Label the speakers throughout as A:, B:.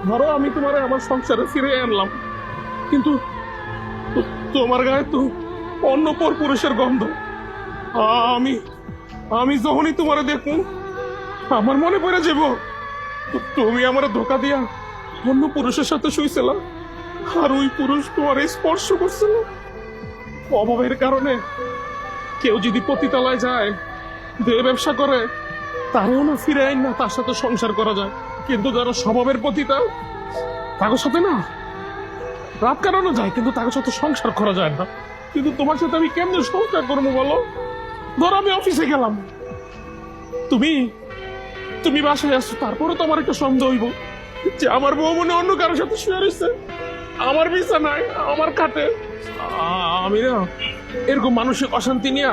A: ধরো আমি তোমার আমার সংসারে ফিরে আনলাম, কিন্তু তোমার গায়ে তো অন্য পর পুরুষের গন্ধ। আমি আমি যখনই তোমার দেখবো আমার মনে পড়ে যাব তুমি আমার ধোকা দিয়া অন্য পুরুষের সাথে শুইছিল, আর ওই পুরুষ তোমার স্পর্শ করছিল। অভাবের কারণে কেউ যদি পতিতালয় যায়, দেহ ব্যবসা করে, তারেও না ফিরে আইন না তার সাথে সংসার করা যায়, কিন্তু যারা স্বভাবের পতিতা তাদের সাথে না রাত কাটানো যায়, কিন্তু তাদের সাথে সংসার করা যায় না। কিন্তু তোমার সাথে আমি কেমনে সংসার করবো বলো? ধরো আমি অফিসে গেলাম, তুমি তুমি বাসায় আসছো, তারপরে তো আমার একটা সন্দেহ হইব যে আমার বউ মনে অন্য কারোর সাথে শুয়ে রয়েছে আমার বিছানায়, আমার খাটে। আমি না এরকম মানসিক অশান্তি নিয়ে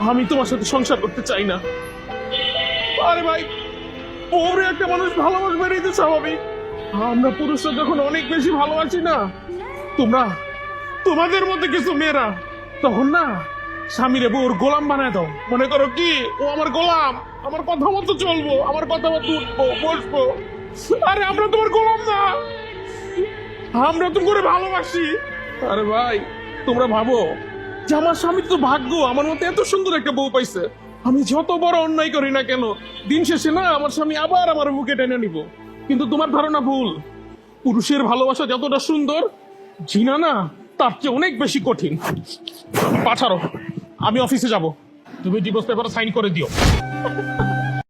A: আমি তোমার সাথে সংসার করতে চাই না। আরে ভাই, বউরে একটা মানুষ ভালোবাসবে, এটাই তো স্বাভাবিক। আমরা পুরুষরা যখন অনেক বেশি ভালোবাসি না, তোমরা তোমাদের মধ্যে কিছু মেয়েরা তখন না স্বামীরে বউর গোলাম বানায় দাও, মনে করো কি ও আমার গোলাম, আমার কথা মতো চলবো, আমার কথা মতো উঠবো বসবো। আরে আমরা তোমার গোলাম না, আমরা তো করে ভালোবাসি। আরে ভাই, তোমরা ভাবো যে আমার স্বামী তো ভাগ্য আমার মতো এত সুন্দর একটা বউ পাইছে। আমি যত বড় অন্যায় করি না কেন, দিন শেষে না আমার স্বামী আবার আমার বুকে টেনে নিব। কিন্তু তোমার ধারণা ভুল। পুরুষের ভালোবাসা যতটা সুন্দর, জিনা না তার চেয়ে অনেক বেশি কঠিন। পাঠারো, আমি অফিসে যাব, তুমি ডিভোর্স পেপারে সাইন করে দিও।